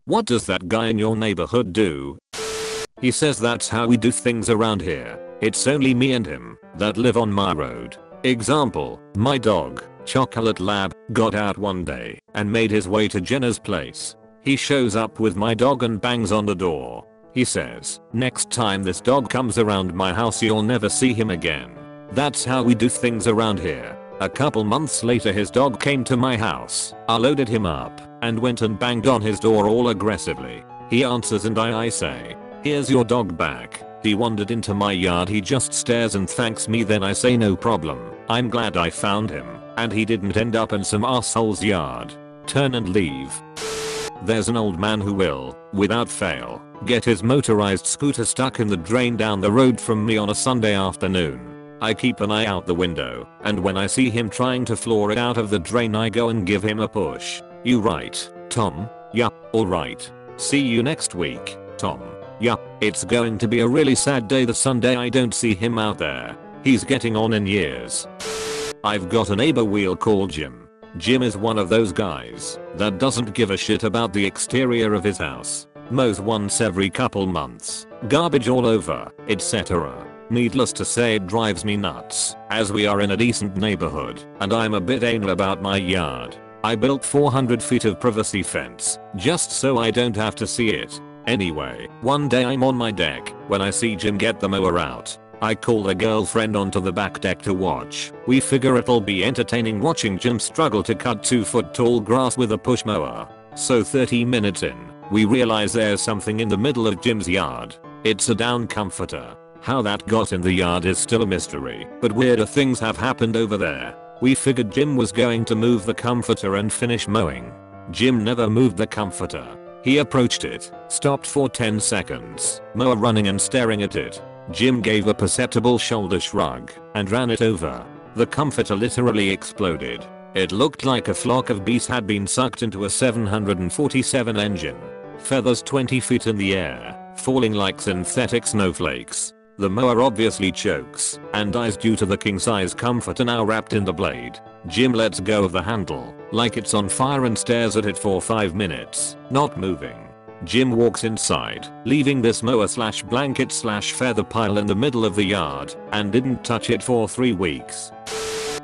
What does that guy in your neighborhood do? He says that's how we do things around here. It's only me and him that live on my road. Example, my dog, Chocolate Lab, got out one day and made his way to Jenna's place. He shows up with my dog and bangs on the door. He says, next time this dog comes around my house you'll never see him again. That's how we do things around here. A couple months later his dog came to my house. I loaded him up and went and banged on his door all aggressively. He answers and I say, here's your dog back. He wandered into my yard. He just stares and thanks me. Then I say no problem. I'm glad I found him and he didn't end up in some asshole's yard. Turn and leave. There's an old man who will, without fail, get his motorized scooter stuck in the drain down the road from me on a Sunday afternoon. I keep an eye out the window and when I see him trying to floor it out of the drain I go and give him a push. You right, Tom? Yup, alright. See you next week, Tom. Yup, it's going to be a really sad day the Sunday I don't see him out there. He's getting on in years. I've got a neighbor we'll call Jim. Jim is one of those guys that doesn't give a shit about the exterior of his house. Mows once every couple months. Garbage all over, etc. Needless to say it drives me nuts, as we are in a decent neighborhood and I'm a bit anal about my yard. I built 400 feet of privacy fence just so I don't have to see it. Anyway, one day I'm on my deck when I see Jim get the mower out. I call the girlfriend onto the back deck to watch. We figure it'll be entertaining watching Jim struggle to cut 2-foot tall grass with a push mower. So 30 minutes in, we realize there's something in the middle of Jim's yard. It's a down comforter. How that got in the yard is still a mystery, but weirder things have happened over there. We figured Jim was going to move the comforter and finish mowing. Jim never moved the comforter. He approached it, stopped for 10 seconds, mower running and staring at it. Jim gave a perceptible shoulder shrug and ran it over. The comforter literally exploded. It looked like a flock of bees had been sucked into a 747 engine. Feathers 20 feet in the air, falling like synthetic snowflakes. The mower obviously chokes and dies due to the king-size comforter now wrapped in the blade. Jim lets go of the handle like it's on fire and stares at it for 5 minutes, not moving. Jim walks inside, leaving this mower/blanket/feather pile in the middle of the yard and didn't touch it for 3 weeks.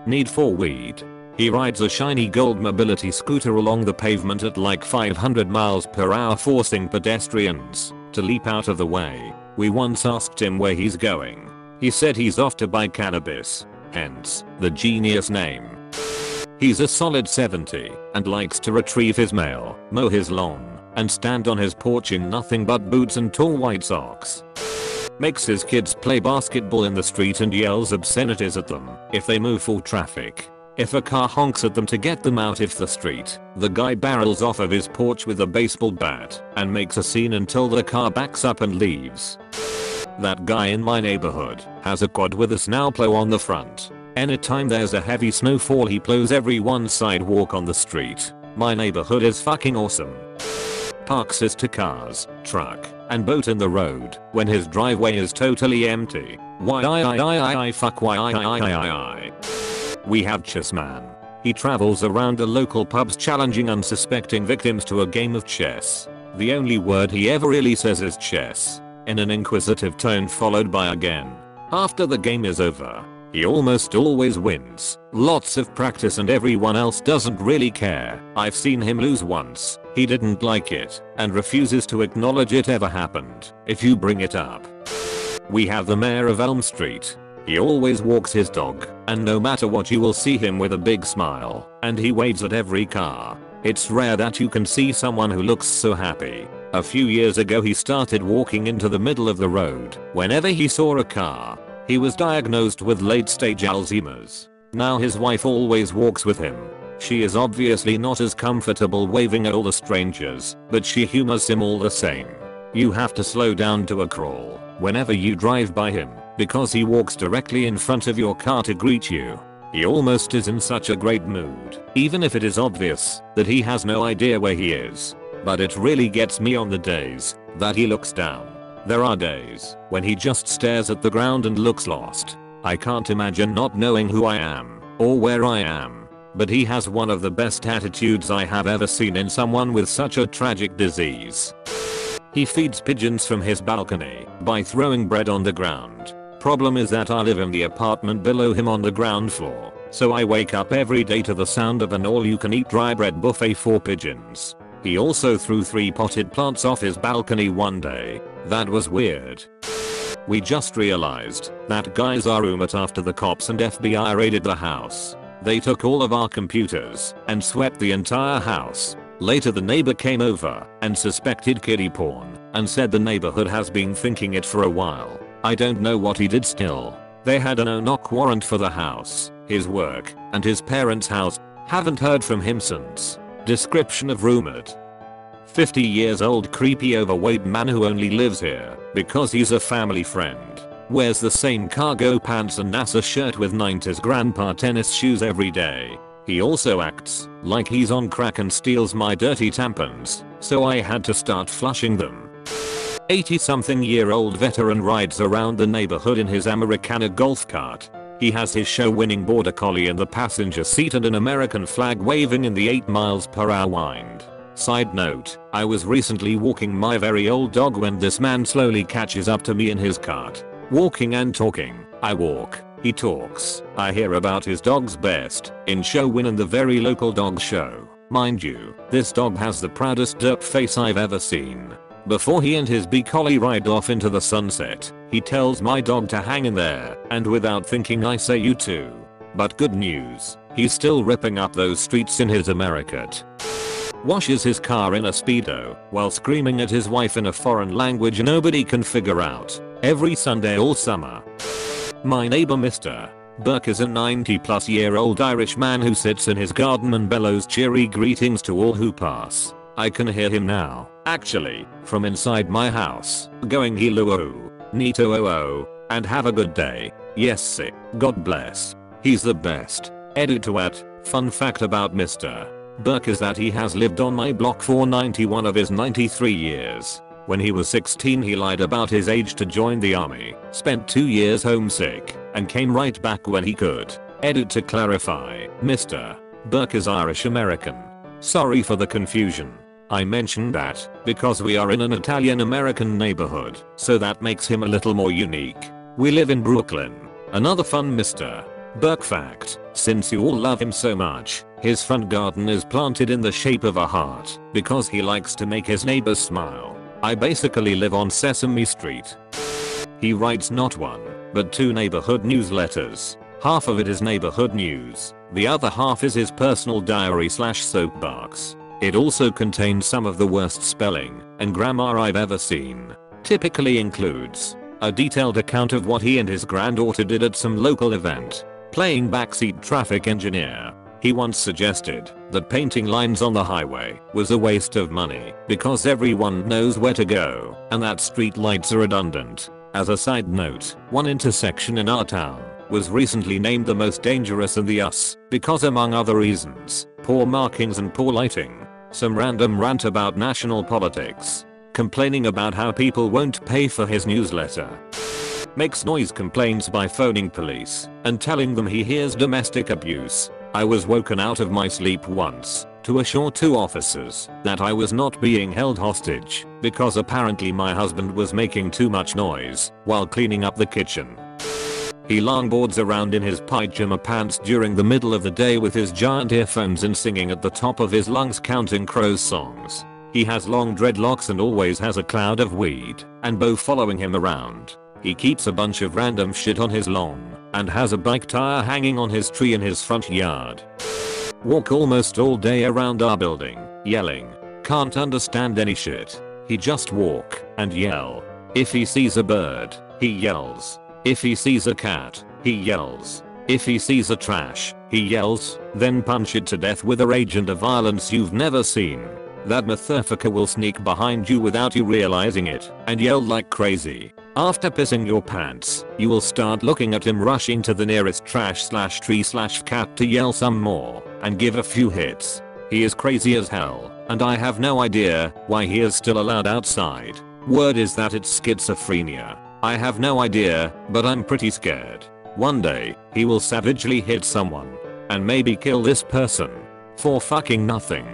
Need for weed. He rides a shiny gold mobility scooter along the pavement at like 500 miles per hour, forcing pedestrians to leap out of the way. We once asked him where he's going. He said he's off to buy cannabis, hence the genius name. He's a solid 70 and likes to retrieve his mail, mow his lawn, and stand on his porch in nothing but boots and tall white socks. Makes his kids play basketball in the street and yells obscenities at them if they move for traffic. If a car honks at them to get them out of the street, the guy barrels off of his porch with a baseball bat and makes a scene until the car backs up and leaves. That guy in my neighborhood has a quad with a snowplow on the front. Anytime there's a heavy snowfall he plows everyone's sidewalk on the street. My neighborhood is fucking awesome. Parks his 2 cars, truck, and boat in the road when his driveway is totally empty. We have Chessman. He travels around the local pubs challenging unsuspecting victims to a game of chess. The only word he ever really says is chess, in an inquisitive tone followed by again. After the game is over, he almost always wins. Lots of practice and everyone else doesn't really care. I've seen him lose once. He didn't like it and refuses to acknowledge it ever happened if you bring it up. We have the mayor of Elm Street. He always walks his dog, and no matter what you will see him with a big smile, and he waves at every car. It's rare that you can see someone who looks so happy. A few years ago he started walking into the middle of the road whenever he saw a car. He was diagnosed with late-stage Alzheimer's. Now his wife always walks with him. She is obviously not as comfortable waving at all the strangers, but she humors him all the same. You have to slow down to a crawl whenever you drive by him, because he walks directly in front of your car to greet you. He almost is in such a great mood, even if it is obvious that he has no idea where he is. But it really gets me on the days that he looks down. There are days when he just stares at the ground and looks lost. I can't imagine not knowing who I am or where I am. but he has one of the best attitudes I have ever seen in someone with such a tragic disease. He feeds pigeons from his balcony by throwing bread on the ground. Problem is that I live in the apartment below him on the ground floor, so I wake up every day to the sound of an all-you-can-eat dry bread buffet for pigeons. He also threw 3 potted plants off his balcony one day. That was weird. We just realized that guys are roommate after the cops and FBI raided the house. They took all of our computers and swept the entire house. Later the neighbor came over and suspected kiddie porn and said the neighborhood has been thinking it for a while. I don't know what he did still. They had a no-knock warrant for the house, his work, and his parents' house. Haven't heard from him since. Description of roommate. 50 years old creepy overweight man who only lives here because he's a family friend. Wears the same cargo pants and NASA shirt with 90s grandpa tennis shoes every day. He also acts like he's on crack and steals my dirty tampons, so I had to start flushing them. 80-something-year-old veteran rides around the neighborhood in his Americana golf cart. He has his show-winning border collie in the passenger seat and an American flag waving in the 8 miles per hour wind. Side note, I was recently walking my very old dog when this man slowly catches up to me in his cart. Walking and talking. I walk. He talks. I hear about his dog's best in show win in the very local dog show. Mind you, this dog has the proudest derp face I've ever seen. Before he and his collie ride off into the sunset, he tells my dog to hang in there, and without thinking I say you too. But good news, he's still ripping up those streets in his Americat. Washes his car in a Speedo while screaming at his wife in a foreign language nobody can figure out. Every Sunday all summer. My neighbor Mr. Burke is a 90-plus-year-old Irish man who sits in his garden and bellows cheery greetings to all who pass. I can hear him now, actually, from inside my house, going Helo, Nito and have a good day. Yes sir, God bless. He's the best. Edit. Fun fact about Mr. Burke is that he has lived on my block for 91 of his 93 years. When he was 16 he lied about his age to join the army, spent 2 years homesick, and came right back when he could. Edit to clarify, Mr. Burke is Irish American. Sorry for the confusion. I mentioned that because we are in an Italian American neighborhood, so that makes him a little more unique. We live in Brooklyn. Another fun Mr. Burke fact, since you all love him so much, his front garden is planted in the shape of a heart because he likes to make his neighbors smile. I basically live on Sesame Street. He writes not 1, but 2 neighborhood newsletters. Half of it is neighborhood news, the other half is his personal diary / soapbox. It also contains some of the worst spelling and grammar I've ever seen. Typically includes a detailed account of what he and his granddaughter did at some local event, playing backseat traffic engineer. He once suggested that painting lines on the highway was a waste of money because everyone knows where to go and that street lights are redundant. As a side note, one intersection in our town was recently named the most dangerous in the US because among other reasons, poor markings and poor lighting. Some random rant about national politics. Complaining about how people won't pay for his newsletter. Makes noise complaints by phoning police and telling them he hears domestic abuse. I was woken out of my sleep once to assure 2 officers that I was not being held hostage because apparently my husband was making too much noise while cleaning up the kitchen. He longboards around in his pajama pants during the middle of the day with his giant earphones and singing at the top of his lungs Counting Crows songs. He has long dreadlocks and always has a cloud of weed and Bo following him around. He keeps a bunch of random shit on his lawn and has a bike tire hanging on his tree in his front yard. Walk almost all day around our building, yelling. Can't understand any shit. He just walk and yell. If he sees a bird, he yells. If he sees a cat, he yells. If he sees a trash, he yells, then punch it to death with a rage and a violence you've never seen. That motherfucker will sneak behind you without you realizing it and yell like crazy. After pissing your pants, you will start looking at him rushing to the nearest trash / tree / cat to yell some more and give a few hits. He is crazy as hell, and I have no idea why he is still allowed outside. Word is that it's schizophrenia. I have no idea, but I'm pretty scared. One day, he will savagely hit someone. and maybe kill this person. For fucking nothing.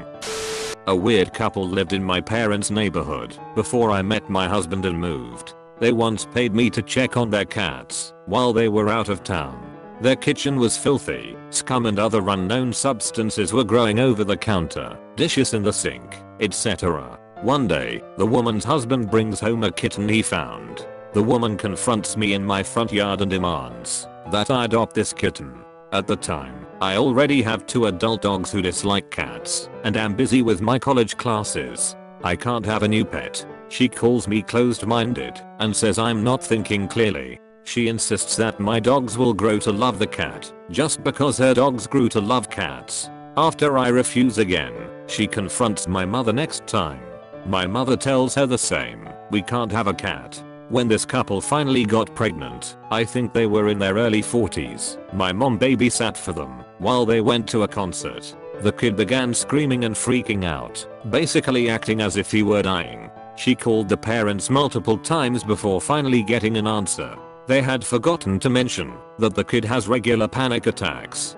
A weird couple lived in my parents' neighborhood before I met my husband and moved. They once paid me to check on their cats while they were out of town. Their kitchen was filthy, scum and other unknown substances were growing over the counter, dishes in the sink, etc. One day, the woman's husband brings home a kitten he found. The woman confronts me in my front yard and demands that I adopt this kitten. At the time, I already have 2 adult dogs who dislike cats and am busy with my college classes. I can't have a new pet. She calls me closed-minded and says I'm not thinking clearly. She insists that my dogs will grow to love the cat just because her dogs grew to love cats. After I refuse again, she confronts my mother next time. My mother tells her the same. We can't have a cat. When this couple finally got pregnant, I think they were in their early 40s, my mom babysat for them while they went to a concert. The kid began screaming and freaking out, basically acting as if he were dying. She called the parents multiple times before finally getting an answer. They had forgotten to mention that the kid has regular panic attacks.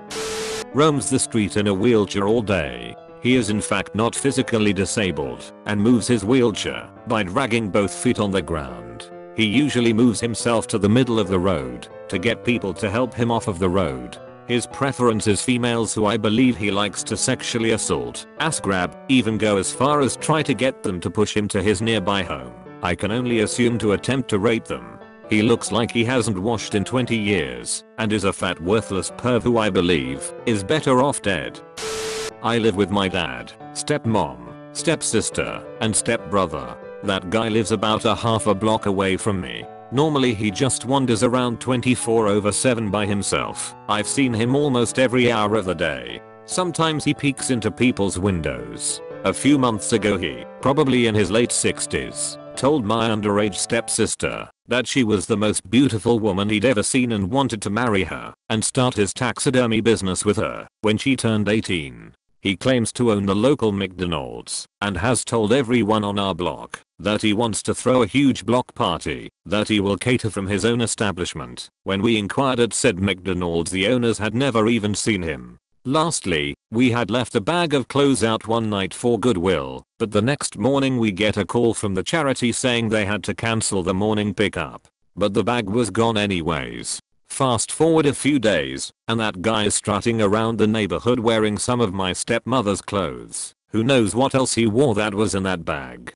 Roams the street in a wheelchair all day. He is in fact not physically disabled and moves his wheelchair by dragging both feet on the ground. He usually moves himself to the middle of the road to get people to help him off of the road. His preference is females who I believe he likes to sexually assault, ass grab, even go as far as try to get them to push him to his nearby home. I can only assume to attempt to rape them. He looks like he hasn't washed in 20 years and is a fat worthless perv who I believe is better off dead. I live with my dad, stepmom, stepsister, and stepbrother. That guy lives about a half a block away from me. Normally he just wanders around 24/7 by himself. I've seen him almost every hour of the day. Sometimes he peeks into people's windows. A few months ago he, probably in his late 60s, told my underage stepsister that she was the most beautiful woman he'd ever seen and wanted to marry her and start his taxidermy business with her when she turned 18. He claims to own the local McDonald's and has told everyone on our block that he wants to throw a huge block party that he will cater from his own establishment. When we inquired at said McDonald's, the owners had never even seen him. Lastly, we had left a bag of clothes out one night for Goodwill, but the next morning we get a call from the charity saying they had to cancel the morning pickup. But the bag was gone anyways. Fast forward a few days, and that guy is strutting around the neighborhood wearing some of my stepmother's clothes. Who knows what else he wore that was in that bag.